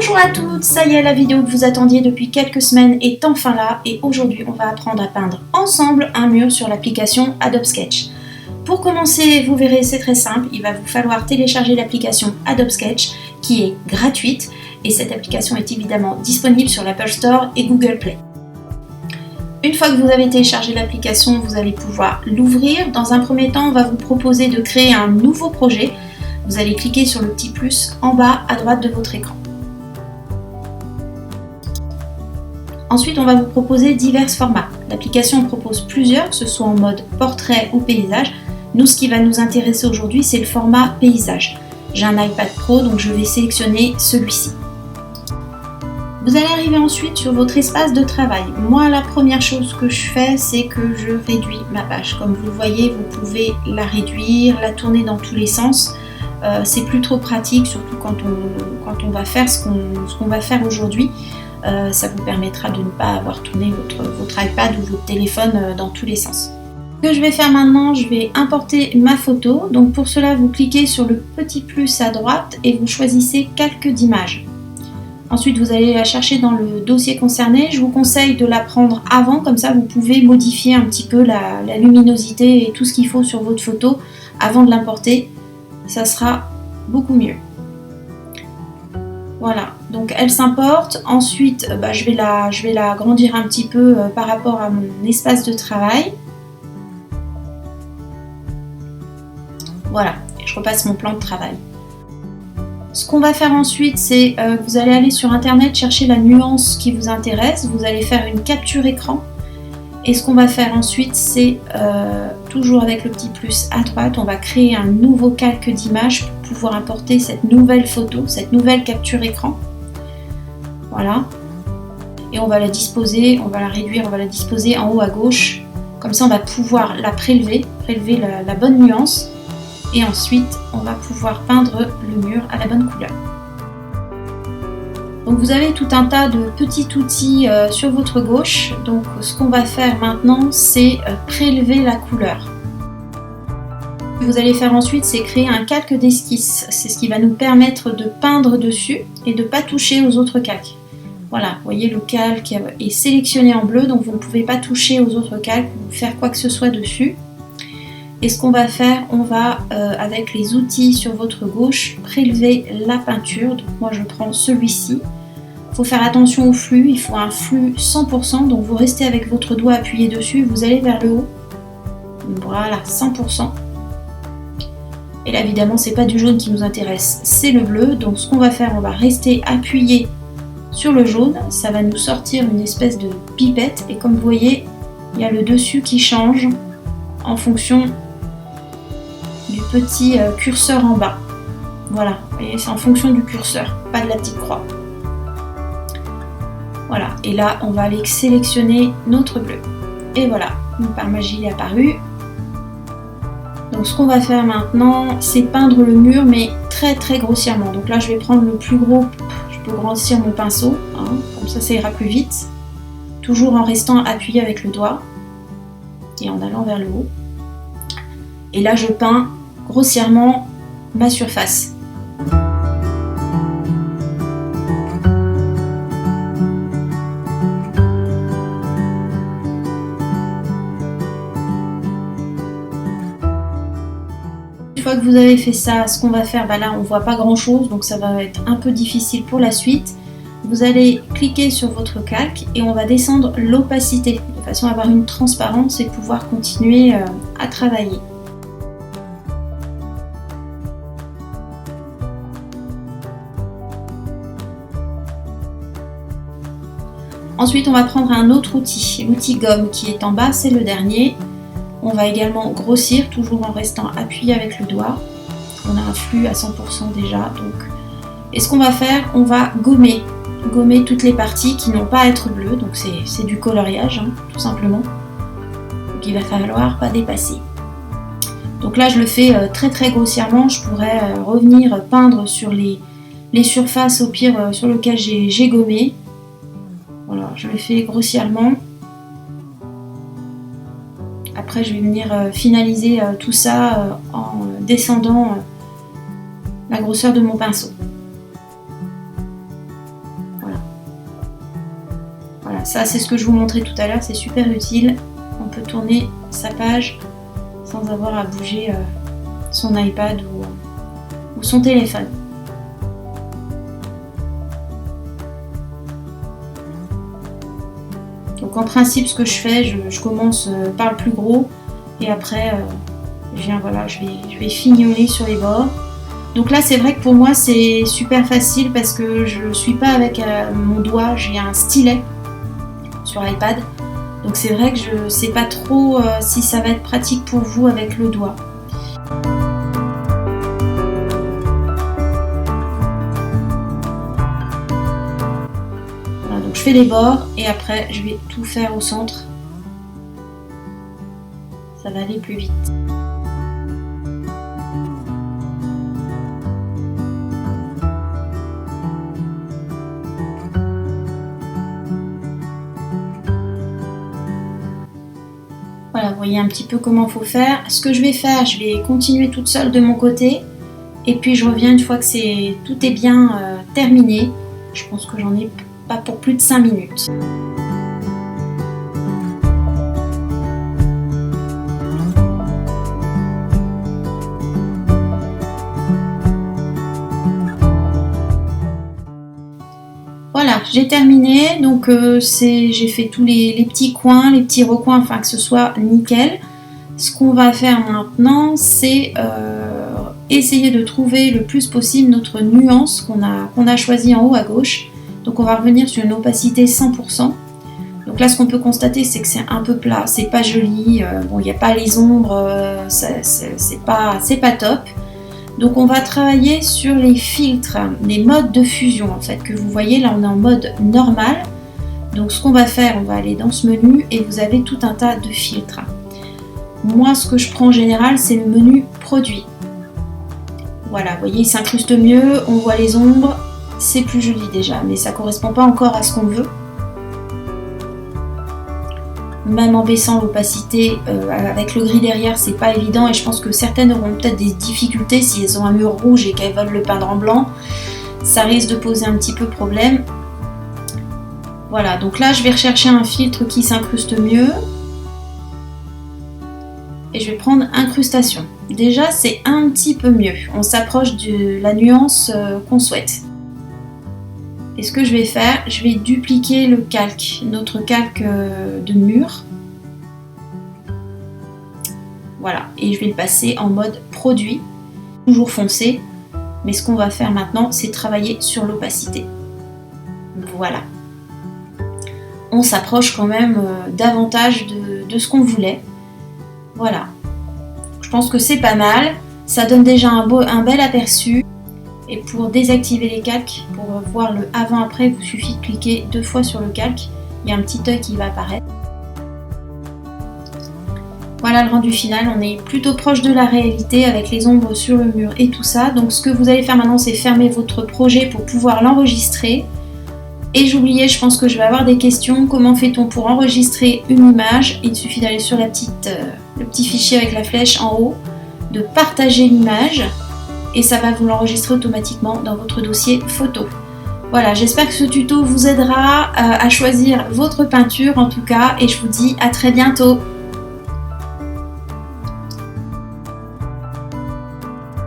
Bonjour à toutes, ça y est, la vidéo que vous attendiez depuis quelques semaines est enfin là et aujourd'hui on va apprendre à peindre ensemble un mur sur l'application Adobe Sketch. Pour commencer, vous verrez, c'est très simple, il va vous falloir télécharger l'application Adobe Sketch qui est gratuite et cette application est évidemment disponible sur l'Apple Store et Google Play. Une fois que vous avez téléchargé l'application, vous allez pouvoir l'ouvrir. Dans un premier temps, on va vous proposer de créer un nouveau projet. Vous allez cliquer sur le petit plus en bas à droite de votre écran. Ensuite, on va vous proposer divers formats. L'application propose plusieurs, que ce soit en mode portrait ou paysage. Nous, ce qui va nous intéresser aujourd'hui, c'est le format paysage. J'ai un iPad Pro, donc je vais sélectionner celui-ci. Vous allez arriver ensuite sur votre espace de travail. Moi, la première chose que je fais, c'est que je réduis ma page. Comme vous le voyez, vous pouvez la réduire, la tourner dans tous les sens. C'est plus trop pratique, surtout quand on va faire ce qu'on va faire aujourd'hui. Ça vous permettra de ne pas avoir tourné votre iPad ou votre téléphone dans tous les sens. Ce que je vais faire maintenant, je vais importer ma photo. Donc pour cela, vous cliquez sur le petit plus à droite et vous choisissez calque d'image. Ensuite, vous allez la chercher dans le dossier concerné. Je vous conseille de la prendre avant, comme ça vous pouvez modifier un petit peu la luminosité et tout ce qu'il faut sur votre photo avant de l'importer. Ça sera beaucoup mieux. Voilà, donc elle s'importe. Ensuite, je vais la agrandir un petit peu par rapport à mon espace de travail. Voilà, et je repasse mon plan de travail. Ce qu'on va faire ensuite, c'est que vous allez aller sur internet chercher la nuance qui vous intéresse. Vous allez faire une capture écran. Et ce qu'on va faire ensuite, c'est toujours avec le petit plus à droite, on va créer un nouveau calque d'image pour pouvoir importer cette nouvelle photo, cette nouvelle capture écran. Voilà. Et on va la disposer, on va la réduire, on va la disposer en haut à gauche. Comme ça, on va pouvoir la prélever la bonne nuance. Et ensuite, on va pouvoir peindre le mur à la bonne couleur. Donc vous avez tout un tas de petits outils sur votre gauche. Donc ce qu'on va faire maintenant, c'est prélever la couleur. Ce que vous allez faire ensuite, c'est créer un calque d'esquisse. C'est ce qui va nous permettre de peindre dessus et de ne pas toucher aux autres calques. Voilà, vous voyez, le calque est sélectionné en bleu, donc vous ne pouvez pas toucher aux autres calques ou faire quoi que ce soit dessus. Et ce qu'on va faire, on va, avec les outils sur votre gauche, prélever la peinture. Donc moi je prends celui-ci. Il faut faire attention au flux, il faut un flux 100%, donc vous restez avec votre doigt appuyé dessus, vous allez vers le haut. Voilà, 100%. Et là évidemment, c'est pas du jaune qui nous intéresse, c'est le bleu. Donc ce qu'on va faire, on va rester appuyé sur le jaune. Ça va nous sortir une espèce de pipette. Et comme vous voyez, il y a le dessus qui change en fonction du petit curseur en bas. Voilà, et c'est en fonction du curseur, pas de la petite croix. Voilà, et là on va aller sélectionner notre bleu. Et voilà, par magie il est apparu. Donc ce qu'on va faire maintenant, c'est peindre le mur, mais très très grossièrement. Donc là je vais prendre le plus gros, je peux grossir mon pinceau, hein, comme ça ira plus vite. Toujours en restant appuyé avec le doigt et en allant vers le haut. Et là je peins grossièrement ma surface. Une fois que vous avez fait ça, ce qu'on va faire, là on voit pas grand chose, donc ça va être un peu difficile pour la suite. Vous allez cliquer sur votre calque et on va descendre l'opacité, de façon à avoir une transparence et pouvoir continuer à travailler. Ensuite, on va prendre un autre outil, l'outil gomme qui est en bas, c'est le dernier. On va également grossir, toujours en restant appuyé avec le doigt. On a un flux à 100% déjà. Et ce qu'on va faire, on va gommer toutes les parties qui n'ont pas à être bleues. Donc c'est du coloriage, hein, tout simplement. Donc il va falloir pas dépasser. Donc là, je le fais très très grossièrement. Je pourrais revenir peindre sur les surfaces, au pire, sur lesquelles j'ai gommé. Voilà, je le fais grossièrement. Après, je vais venir finaliser tout ça en descendant la grosseur de mon pinceau. Ça, c'est ce que je vous montrais tout à l'heure, c'est super utile. On peut tourner sa page sans avoir à bouger son iPad ou son téléphone. Donc en principe, ce que je fais, je commence par le plus gros et après, je vais fignoler sur les bords. Donc là, c'est vrai que pour moi, c'est super facile parce que je ne suis pas avec mon doigt, j'ai un stylet sur l'iPad. Donc c'est vrai que je ne sais pas trop si ça va être pratique pour vous avec le doigt. Voilà, donc je fais les bords et après je vais tout faire au centre. Ça va aller plus vite. Voilà, vous voyez un petit peu comment il faut faire. Ce que je vais faire, je vais continuer toute seule de mon côté. Et puis je reviens une fois que tout est bien terminé. Je pense que j'en ai pas pour plus de 5 minutes. Voilà, j'ai terminé, donc j'ai fait tous les petits coins, les petits recoins, afin que ce soit nickel. Ce qu'on va faire maintenant, c'est essayer de trouver le plus possible notre nuance qu'on a choisie en haut à gauche. Donc on va revenir sur une opacité 100%. Donc là, ce qu'on peut constater, c'est que c'est un peu plat, c'est pas joli, bon, il n'y a pas les ombres, c'est pas top. Donc on va travailler sur les filtres, les modes de fusion en fait, que vous voyez là on est en mode normal. Donc ce qu'on va faire, on va aller dans ce menu et vous avez tout un tas de filtres. Moi ce que je prends en général c'est le menu produit. Voilà, vous voyez il s'incruste mieux, on voit les ombres, c'est plus joli déjà, mais ça ne correspond pas encore à ce qu'on veut. Même en baissant l'opacité avec le gris derrière, c'est pas évident et je pense que certaines auront peut-être des difficultés si elles ont un mur rouge et qu'elles veulent le peindre en blanc. Ça risque de poser un petit peu problème. Voilà, donc là je vais rechercher un filtre qui s'incruste mieux. Et je vais prendre incrustation. Déjà c'est un petit peu mieux. On s'approche de la nuance qu'on souhaite. Et ce que je vais faire, je vais dupliquer le calque, notre calque de mur. Voilà, et je vais le passer en mode produit, toujours foncé. Mais ce qu'on va faire maintenant, c'est travailler sur l'opacité. Voilà. On s'approche quand même davantage de ce qu'on voulait. Voilà. Je pense que c'est pas mal. Ça donne déjà un bel aperçu. Et pour désactiver les calques, pour voir le avant-après, il vous suffit de cliquer 2 fois sur le calque. Il y a un petit œil qui va apparaître. Voilà le rendu final, on est plutôt proche de la réalité avec les ombres sur le mur et tout ça. Donc ce que vous allez faire maintenant, c'est fermer votre projet pour pouvoir l'enregistrer. Et j'oubliais, je pense que je vais avoir des questions. Comment fait-on pour enregistrer une image? Il suffit d'aller sur le petit fichier avec la flèche en haut, de partager l'image. Et ça va vous l'enregistrer automatiquement dans votre dossier photo. Voilà, j'espère que ce tuto vous aidera à choisir votre peinture en tout cas et je vous dis à très bientôt.